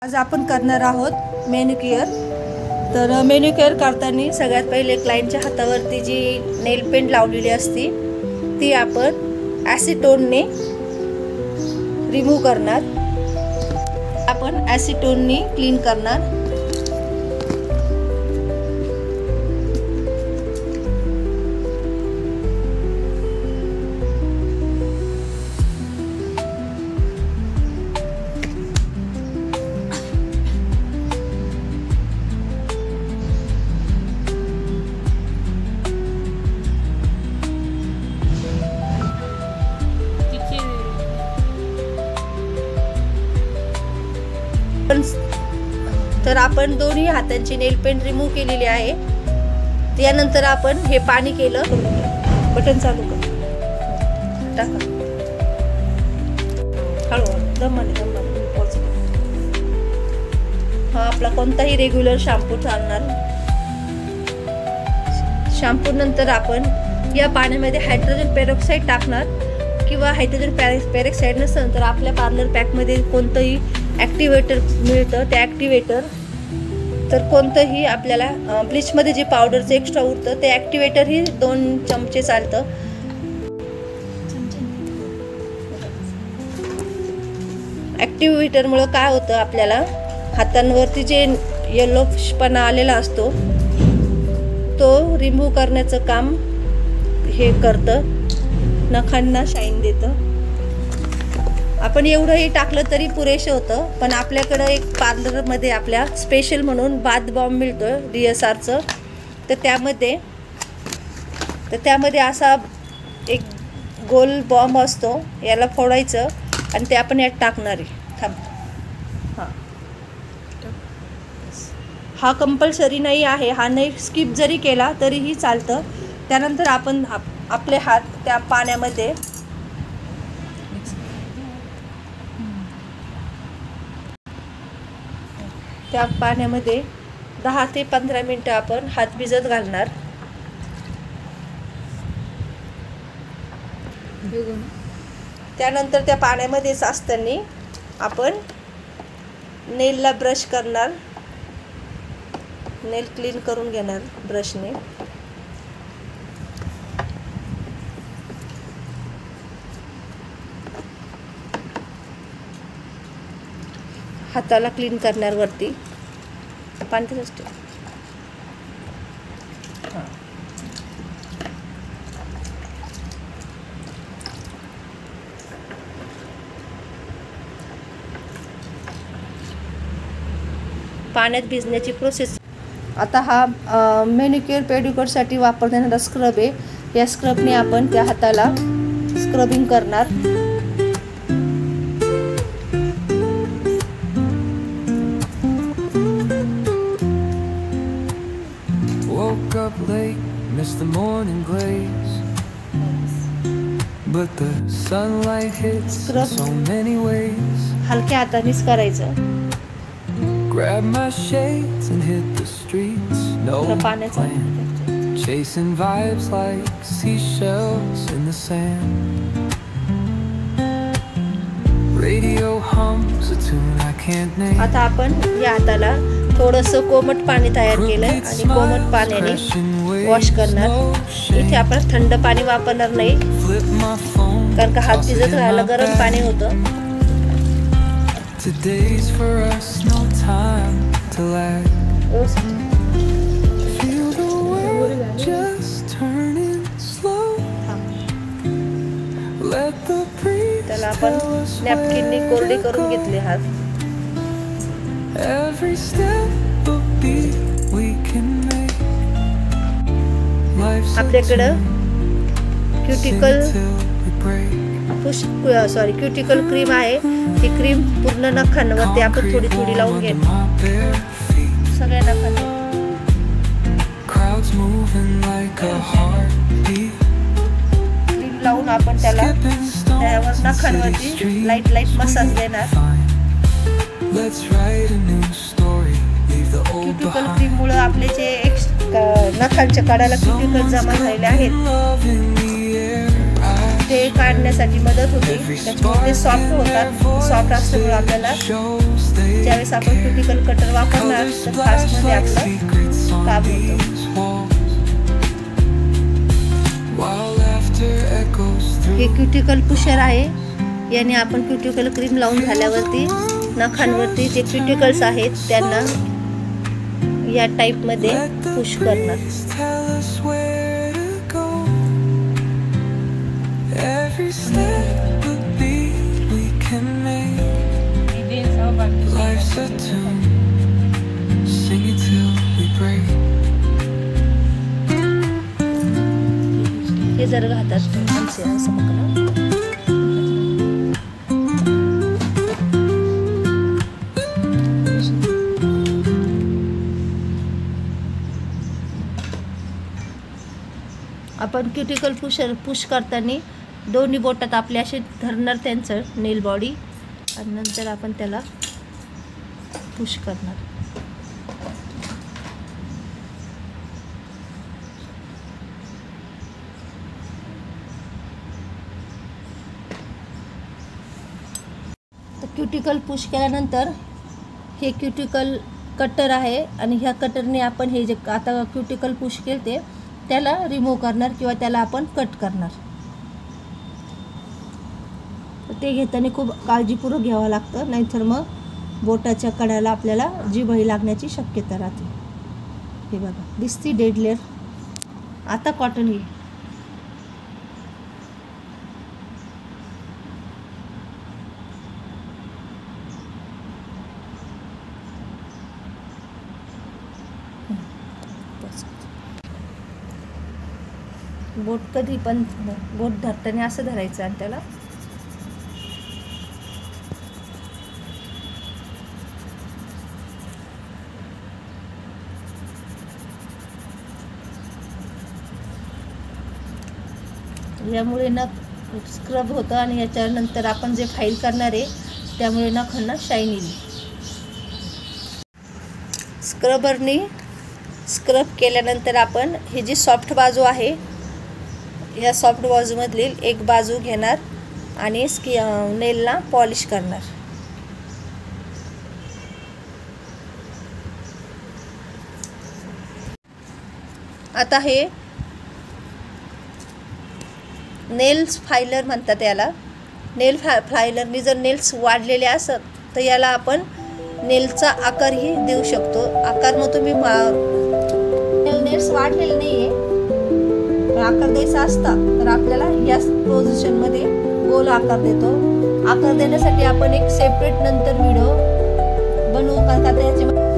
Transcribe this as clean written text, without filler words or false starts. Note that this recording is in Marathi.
आज आपण करणार आहोत मॅनिक्युअर। तर मॅनिक्युअर करताना सगळ्यात पहिले क्लायंटच्या हातावरती जी नेल पेंट लावलेली असती ती आपण ॲसिटोनने रिमूव्ह करणार। आपण ॲसिटोनने क्लीन करणार। तर आपण दोन्ही हातांची नेल पेंट रिमूव्ह केलेली आहे। त्यानंतर आपण हे पाणी केलं, बटन चालू कर, टाका हळूहळू दमाने हा आपला कोणताही रेग्युलर शॅम्पू चालणार। शॅम्पू नंतर आपण या पाण्यामध्ये हायड्रोजन पेरॉक्साईड टाकणार किंवा हायड्रोजन पेरॉक्साईड नसेल तर आपल्या पार्लर पॅकमध्ये कोणतंही ॲक्टिवेटर मिळतं। त्या ॲक्टिवेटर तर कोणतंही आपल्याला ब्लीचमध्ये जे पावडरचं एक्स्ट्रा उरतं ते ॲक्टिवेटर ही 2 चमचे चालतं। ॲक्टिवेटरमुळं काय होतं, आपल्याला हातांवरती जे येलोपणा आलेला असतो तो रिमूव्ह करण्याचं काम हे करतं, नखांना शाईन देतं। आपण एवढंही टाकलं तरी पुरेसं होतं, पण आपल्याकडं एक पार्लरमध्ये आपल्या स्पेशल म्हणून बाथ बॉम्ब मिळतो DSRचं। तर त्यामध्ये असा एक गोल बॉम्ब असतो, याला फोडायचं आणि ते आपण यात टाकणार आहे। थांब, हा कंपल्सरी नाही आहे, हा नाही स्किप जरी केला तरीही चालतं। त्यानंतर आपण आपले हात त्या पाण्यामध्ये त्या पाण्यामध्ये 10 ते 15 मिनिटं आपण हात भिजत घालणार। त्यानंतर त्या पाण्यामध्येच असताना आपण नेलला ब्रश करणार, नेल क्लीन करून घेणार ब्रशने। हाताला क्लीन करणार वरती पाणी असते। पाण्यात भिजण्याची प्रोसेस। आता हा मॅनिक्युअर पेडिक्युअरसाठी वापरण्याचा स्क्रब आहे। या स्क्रबने आपण त्या हाताला स्क्रबिंग करणार। Woke up late, missed the morning glaze, but the sunlight hits in so many ways. हलक्या हातानेच करायचं। Grab my shades and hit the streets, no plan, chasing vibes like seashells in the sand. Radio hums a tune I can't name. आता आपण या हाताला थोडंसं कोमट पाणी तयार केलं आणि कोमट पाण्याने वॉश करणार। इथे आपण थंड पाणी वापरणार नाही, कारण का हात भिजत राहायला गरम पाणी होतं। त्याला आपण नॅपकिनने कोरडे करून घेतले हात। Every step a beat we can make. आपल्याकडं क्युटिकल क्रीम आहे। ती क्रीम पूर्ण नखांवरती आपण थोडी थोडी लावून घेणार, सगळ्या नखांवर क्रीम लावून आपण त्याला त्यावर नखांवरती लाईट मसाज देणार। क्युटिकल क्रीम मुळे आपले जे नखांच्या कडाला क्युटिकल जमा झालेले आहेत ते काढण्यासाठी मदत होते, त्याच्यामुळे ते सॉफ्ट होतात. सॉफ्ट असल्यामुळे आपल्याला ज्यावेळेस आपण क्युटिकल कटर वापरणार तर फास्टमध्ये आपलं काम होतं. हे क्युटिकल पुशर आहे, याने आपण क्युटिकल क्रीम लावून झाल्यावरती नखांवरती जे क्युटिकल्स आहेत त्यांना या टाईपमध्ये पुश करणार. हे जर घातात असं पकडा. आपण क्युटिकल पुश करताना दोन्ही बोटात आपले असे धरणार त्यांचं नेल बॉडी आणि नंतर आपण त्याला पुश करणार. तर क्युटिकल पुश केल्यानंतर हे क्युटिकल कटर आहे आणि ह्या कटरने आपण हे जे आता क्युटिकल पुश केले त्याला रिमूव्ह करणार किंवा त्याला आपण कट करणार. ते घेताना खूप काळजीपूर्वक घ्यावं लागतं, नाहीतर मग बोटाच्या कडाला आपल्याला जीभही लागण्याची शक्यता राहते. हे बघा दिसती डेड लेअर. आता कॉटन घे. बोट कधी पण बोट धरताना असं धरायचं आणि त्याला यामुळे नख स्क्रब होतं आणि याच्यानंतर आपण जे फाईल करणार आहे त्यामुळे नखांना शाईन येईल. स्क्रबरनी स्क्रब केल्यानंतर आपण ही जी सॉफ्ट बाजू आहे ह्या सॉफ्ट बाजूमधील एक बाजू घेणार आणि नेलला पॉलिश करणार. आता हे नेल्स फायलर म्हणतात याला. नेल फायलरनी जर नेल्स वाढलेले असत तर याला आपण नेलचा आकारही देऊ शकतो. आकार मग तुम्ही नेल्स वाढलेले नाही आहे आकार द्यायचा असता तर आपल्याला या पोझिशनमध्ये गोल आकार देतो. आकार देण्यासाठी आपण एक सेपरेट नंतर व्हिडिओ बनवू, कारण का त्याच्यामध्ये